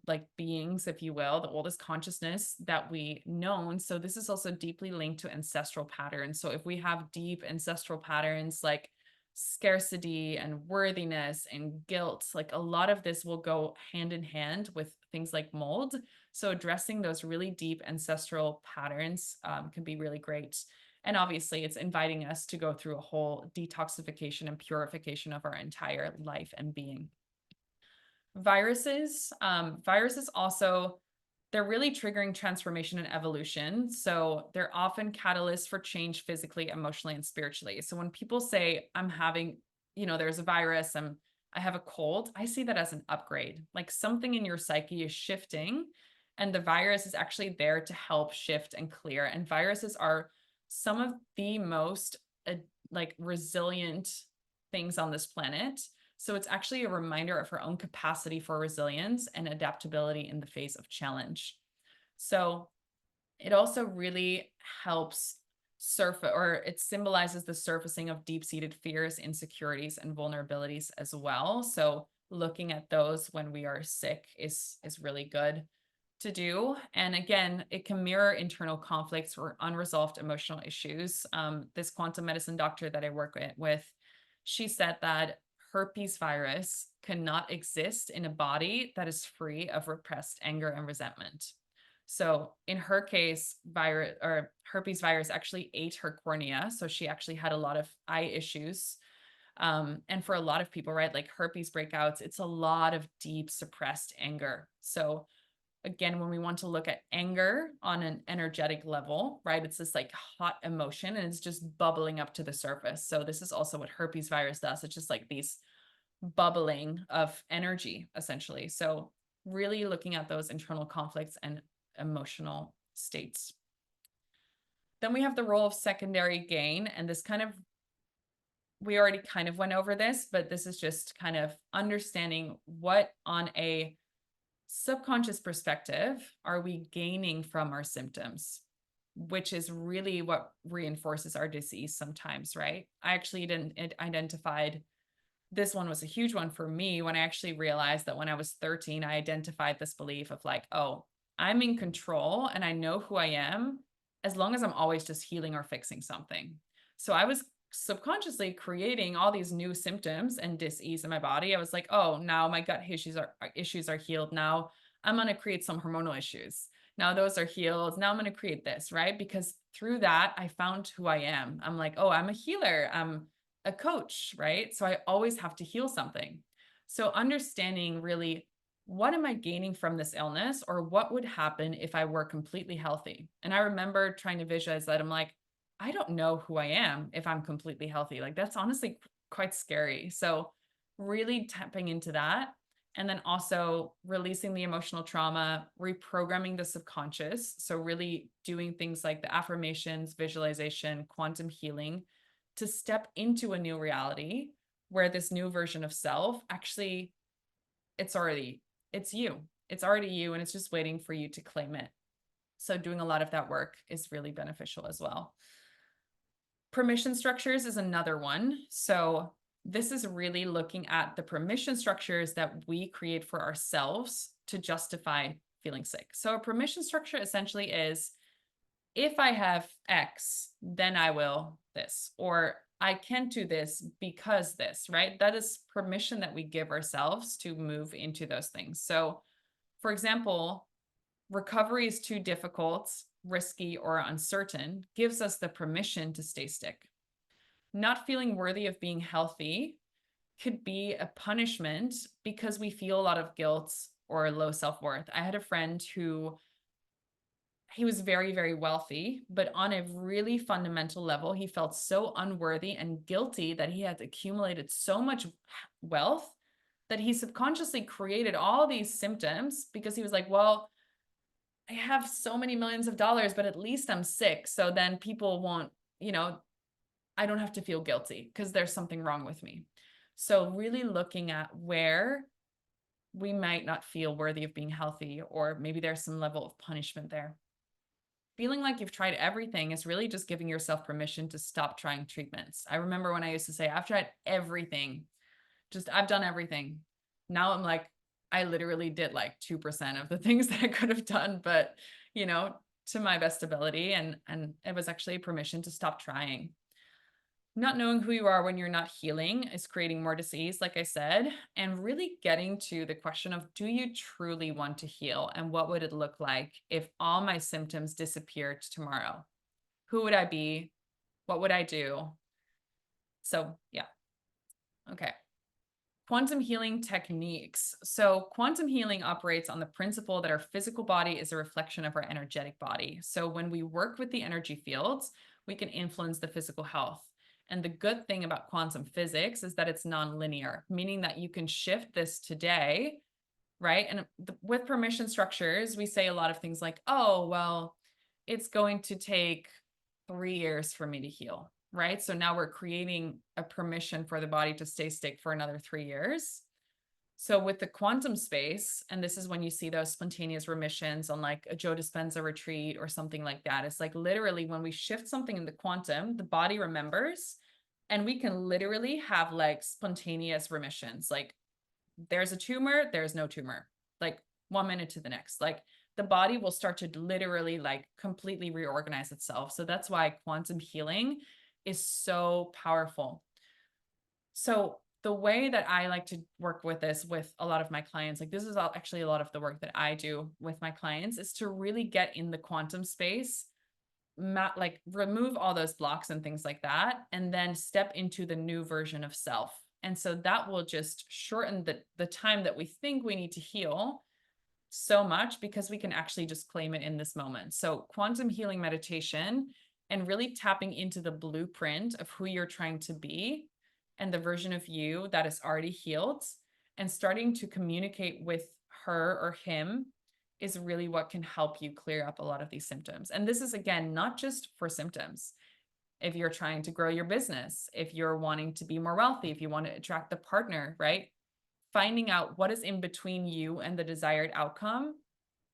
[SPEAKER 1] like beings, if you will, the oldest consciousness that we known. So this is also deeply linked to ancestral patterns. So if we have deep ancestral patterns like scarcity and worthiness and guilt, like a lot of this will go hand in hand with things like mold. So addressing those really deep ancestral patterns can be really great. And obviously, it's inviting us to go through a whole detoxification and purification of our entire life and being. Viruses also, they're really triggering transformation and evolution. So they're often catalysts for change physically, emotionally, and spiritually. So when people say, I'm having, there's a virus, I have a cold, I see that as an upgrade. Like something in your psyche is shifting, and the virus is actually there to help shift and clear. And viruses are some of the most like resilient things on this planet. So it's actually a reminder of our own capacity for resilience and adaptability in the face of challenge. So it also really helps or it symbolizes the surfacing of deep-seated fears, insecurities, and vulnerabilities as well. So looking at those when we are sick is really good to do. And again, it can mirror internal conflicts or unresolved emotional issues. This quantum medicine doctor that I work with, she said that herpes virus cannot exist in a body that is free of repressed anger and resentment. So in her case, herpes virus actually ate her cornea. So she actually had a lot of eye issues. And for a lot of people, right, like herpes breakouts, it's a lot of deep suppressed anger. So again, when we want to look at anger on an energetic level, right, it's this like hot emotion and it's just bubbling up to the surface. So this is also what herpes virus does. It's just like these bubbling of energy, essentially. So really looking at those internal conflicts and emotional states. Then we have the role of secondary gain. And this kind of, we already kind of went over this, but this is just kind of understanding what on a subconscious perspective are we gaining from our symptoms, which is really what reinforces our disease sometimes, right? I actually identified, this one was a huge one for me when I actually realized that when I was 13, I identified this belief of like, oh, I'm in control and I know who I am as long as I'm always just healing or fixing something. So I was subconsciously creating all these new symptoms and dis-ease in my body. I was like, oh, now my gut issues are healed. Now I'm going to create some hormonal issues. Now those are healed. Now I'm going to create this, right? Because through that, I found who I am. I'm like, oh, I'm a healer. I'm a coach, right? So I always have to heal something. So understanding really, what am I gaining from this illness, or what would happen if I were completely healthy? And I remember trying to visualize that. I'm like, I don't know who I am if I'm completely healthy. Like, that's honestly quite scary. So really tapping into that, and then also releasing the emotional trauma, reprogramming the subconscious. So really doing things like the affirmations, visualization, quantum healing to step into a new reality where this new version of self actually, it's already, it's you. It's already you, and it's just waiting for you to claim it. So doing a lot of that work is really beneficial as well. Permission structures is another one. So this is really looking at the permission structures that we create for ourselves to justify feeling sick. So a permission structure essentially is, if I have X, then I will this, or I can do this because this, right? That is permission that we give ourselves to move into those things. So for example, recovery is too difficult, risky, or uncertain gives us the permission to stay sick. Not feeling worthy of being healthy could be a punishment because we feel a lot of guilt or low self-worth. I had a friend who, he was very, very wealthy, but on a really fundamental level, he felt so unworthy and guilty that he had accumulated so much wealth that he subconsciously created all these symptoms, because he was like, well, I have so many millions of dollars, but at least I'm sick. So then people won't, I don't have to feel guilty because there's something wrong with me. So really looking at where we might not feel worthy of being healthy, or maybe there's some level of punishment there. Feeling like you've tried everything is really just giving yourself permission to stop trying treatments. I remember when I used to say, I've tried everything, I've done everything. Now I'm like, I literally did like 2% of the things that I could have done, but to my best ability. And it was actually permission to stop trying. Not knowing who you are when you're not healing is creating more disease, like I said, and really getting to the question of, do you truly want to heal? And what would it look like if all my symptoms disappeared tomorrow? Who would I be? What would I do? So yeah. Okay. Quantum healing techniques. So quantum healing operates on the principle that our physical body is a reflection of our energetic body. So when we work with the energy fields, we can influence the physical health. And the good thing about quantum physics is that it's non-linear, meaning that you can shift this today, right? And with permission structures, we say a lot of things like, oh, well, it's going to take 3 years for me to heal, right? So now we're creating a permission for the body to stay sick for another 3 years. So with the quantum space, and this is when you see those spontaneous remissions on like a Joe Dispenza retreat or something like that. It's like literally when we shift something in the quantum, the body remembers, and we can literally have like spontaneous remissions. Like there's a tumor, there's no tumor, like 1 minute to the next. Like the body will start to literally like completely reorganize itself. So that's why quantum healing is so powerful. So the way that I like to work with this with a lot of my clients, like this is actually a lot of the work that I do with my clients, is to really get in the quantum space, like remove all those blocks and things like that, and then step into the new version of self. And so that will just shorten the time that we think we need to heal so much, because we can actually just claim it in this moment. So quantum healing meditation and really tapping into the blueprint of who you're trying to be and the version of you that is already healed, and starting to communicate with her or him is really what can help you clear up a lot of these symptoms. And this is, again, not just for symptoms. If you're trying to grow your business, if you're wanting to be more wealthy, if you want to attract the partner, right? Finding out what is in between you and the desired outcome,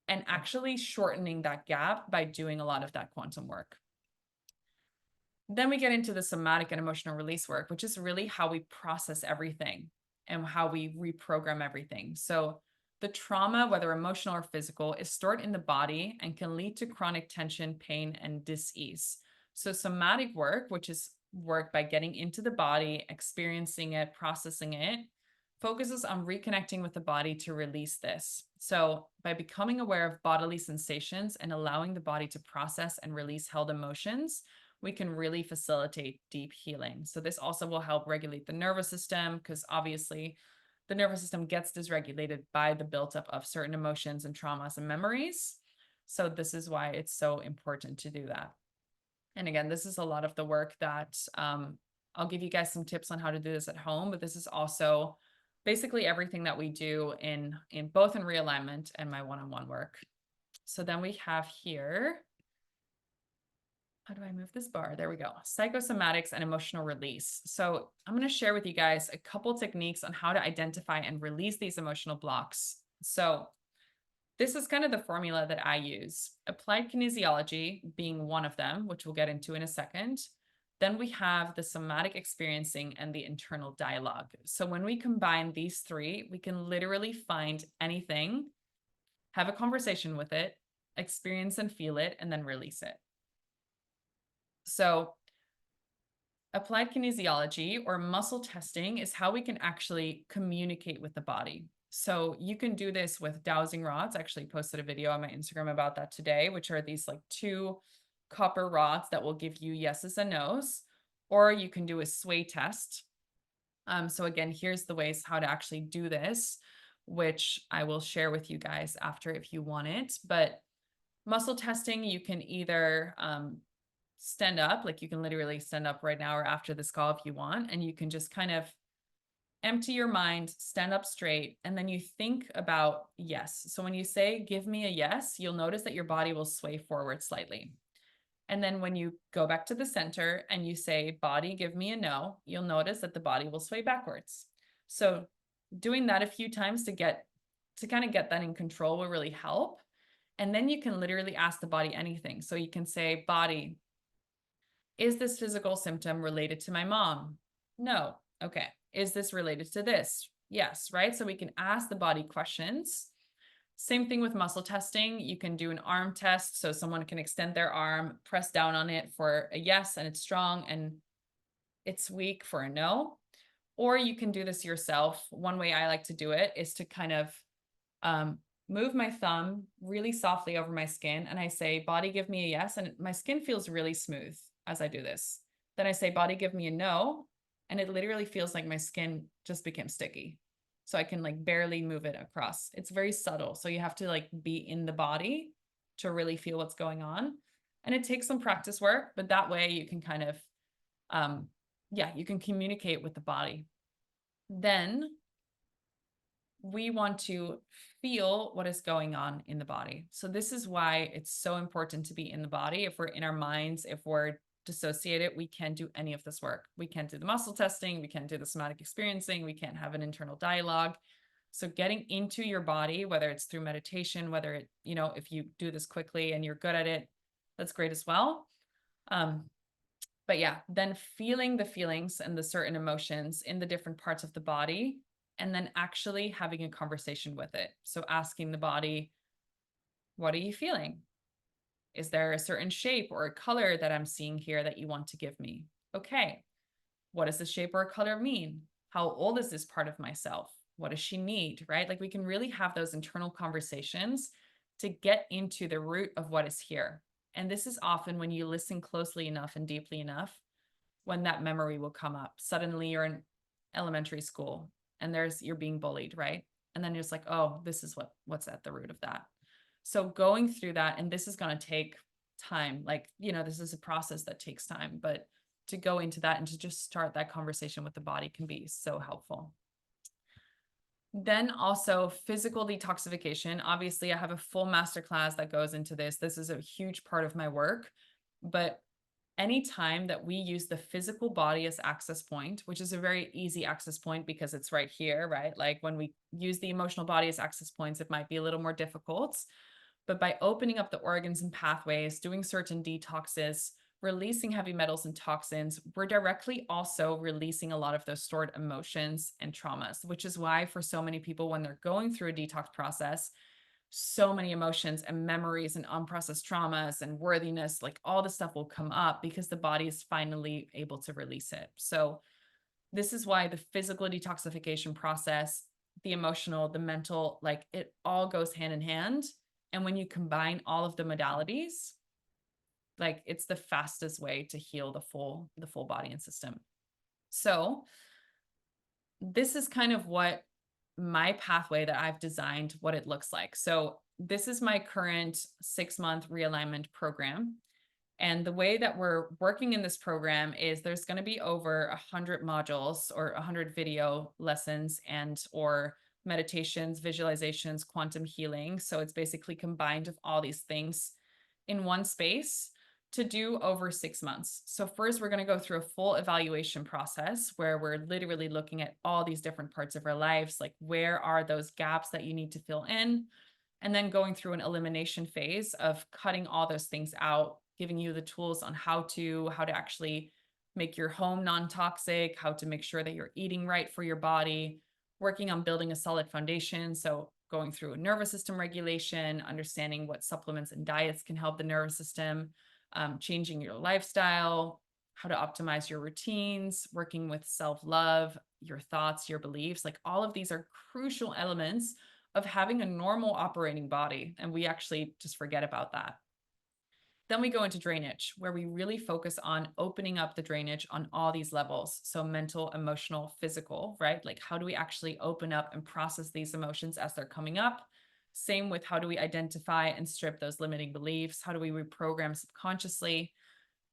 [SPEAKER 1] and actually shortening that gap by doing a lot of that quantum work. Then we get into the somatic and emotional release work, which is really how we process everything and how we reprogram everything. So the trauma, whether emotional or physical, is stored in the body and can lead to chronic tension, pain, and dis-ease. So somatic work, which is work by getting into the body, experiencing it, processing it, focuses on reconnecting with the body to release this. So, by becoming aware of bodily sensations and allowing the body to process and release held emotions, we can really facilitate deep healing. So, this also will help regulate the nervous system because obviously the nervous system gets dysregulated by the buildup of certain emotions and traumas and memories. So, this is why it's so important to do that. And again, this is a lot of the work that I'll give you guys some tips on how to do this at home, but this is also basically everything that we do in both in realignment and my one-on-one work. So then we have here, how do I move this bar? There we go. Psychosomatics and emotional release. So I'm going to share with you guys a couple techniques on how to identify and release these emotional blocks. So this is kind of the formula that I use. Applied kinesiology being one of them, which we'll get into in a second. Then we have the somatic experiencing and the internal dialogue. So when we combine these three, we can literally find anything, have a conversation with it, experience and feel it, and then release it. So applied kinesiology or muscle testing is how we can actually communicate with the body. So you can do this with dowsing rods. I actually posted a video on my Instagram about that today, which are these like 2 copper rods that will give you yeses and nos, or you can do a sway test. So again, here's the ways how to actually do this, which I will share with you guys after if you want it. But muscle testing, you can either stand up, like you can literally stand up right now or after this call if you want, and you can just kind of empty your mind, stand up straight, and then you think about yes. So when you say, give me a yes, you'll notice that your body will sway forward slightly. And then when you go back to the center and you say, body, give me a no, you'll notice that the body will sway backwards. So doing that a few times to kind of get that in control will really help. And then you can literally ask the body anything. So you can say, body, is this physical symptom related to my mom? No. Okay. Is this related to this? Yes, right? So we can ask the body questions. Same thing with muscle testing. You can do an arm test. So someone can extend their arm, press down on it for a yes, and it's strong, and it's weak for a no. Or you can do this yourself. One way I like to do it is to kind of move my thumb really softly over my skin. And I say, body, give me a yes. And my skin feels really smooth as I do this. Then I say, body, give me a no. And it literally feels like my skin just became sticky. So I can like barely move it across. It's very subtle. So you have to like be in the body to really feel what's going on. And it takes some practice work, but that way you can kind of, you can communicate with the body. Then we want to feel what is going on in the body. So this is why it's so important to be in the body. If we're in our minds, if we're dissociated, we can't do any of this work. We can't do the muscle testing. We can't do the somatic experiencing. We can't have an internal dialogue. So getting into your body, whether it's through meditation, whether it, if you do this quickly and you're good at it, that's great as well. But yeah, then feeling the feelings and the certain emotions in the different parts of the body, and then actually having a conversation with it. So asking the body, what are you feeling? Is there a certain shape or a color that I'm seeing here that you want to give me? Okay. What does the shape or color mean? How old is this part of myself? What does she need? Right? Like we can really have those internal conversations to get into the root of what is here. And this is often when you listen closely enough and deeply enough, when that memory will come up. Suddenly you're in elementary school and you're being bullied, right? And then you're just like, oh, this is what's at the root of that. So going through that, and this is going to take time, this is a process that takes time, but to go into that and to just start that conversation with the body can be so helpful. Then also physical detoxification. Obviously, I have a full masterclass that goes into this. This is a huge part of my work, but anytime that we use the physical body as access point, which is a very easy access point because it's right here, right? Like when we use the emotional body as access points, it might be a little more difficult. But by opening up the organs and pathways, doing certain detoxes, releasing heavy metals and toxins, we're directly also releasing a lot of those stored emotions and traumas, which is why for so many people, when they're going through a detox process, so many emotions and memories and unprocessed traumas and worthiness, like all the stuff will come up because the body is finally able to release it. So this is why the physical detoxification process, the emotional, the mental, like it all goes hand in hand. And when you combine all of the modalities, like it's the fastest way to heal the full body and system. So this is kind of what my pathway that I've designed, what it looks like. So this is my current 6-month realignment program. And the way that we're working in this program is there's going to be over 100 modules or 100 video lessons and or meditations, visualizations, quantum healing. So it's basically combined of all these things in one space to do over 6 months. So first we're going to go through a full evaluation process where we're literally looking at all these different parts of our lives, like where are those gaps that you need to fill in, and then going through an elimination phase of cutting all those things out, giving you the tools on how to actually make your home non-toxic, how to make sure that you're eating right for your body, working on building a solid foundation. So going through a nervous system regulation, understanding what supplements and diets can help the nervous system, changing your lifestyle, how to optimize your routines, working with self-love, your thoughts, your beliefs. Like all of these are crucial elements of having a normal operating body. And we actually just forget about that. Then we go into drainage, where we really focus on opening up the drainage on all these levels. So mental, emotional, physical, right? Like how do we actually open up and process these emotions as they're coming up? Same with how do we identify and strip those limiting beliefs? How do we reprogram subconsciously?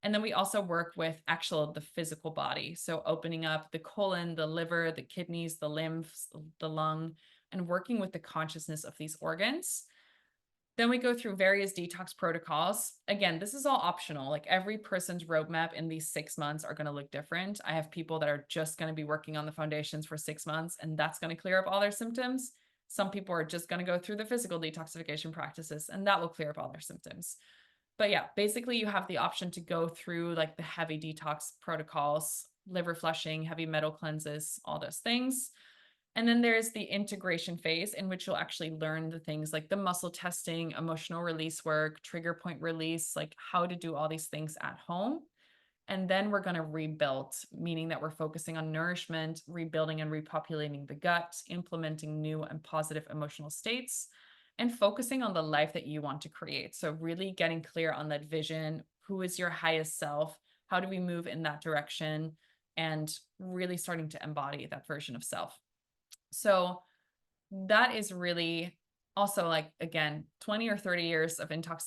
[SPEAKER 1] And then we also work with the physical body. So opening up the colon, the liver, the kidneys, the lymph, the lung, and working with the consciousness of these organs. Then we go through various detox protocols. Again, this is all optional. Like every person's roadmap in these 6 months are going to look different. I have people that are just going to be working on the foundations for 6 months, and that's going to clear up all their symptoms. Some people are just going to go through the physical detoxification practices, and that will clear up all their symptoms. But yeah, basically you have the option to go through like the heavy detox protocols, liver flushing, heavy metal cleanses, all those things. And then there's the integration phase in which you'll actually learn the things like the muscle testing, emotional release work, trigger point release, like how to do all these things at home. And then we're going to rebuild, meaning that we're focusing on nourishment, rebuilding and repopulating the gut, implementing new and positive emotional states, and focusing on the life that you want to create. So, really getting clear on that vision. Who is your highest self? How do we move in that direction? And really starting to embody that version of self. So, that is really also like, again, 20 or 30 years of intoxication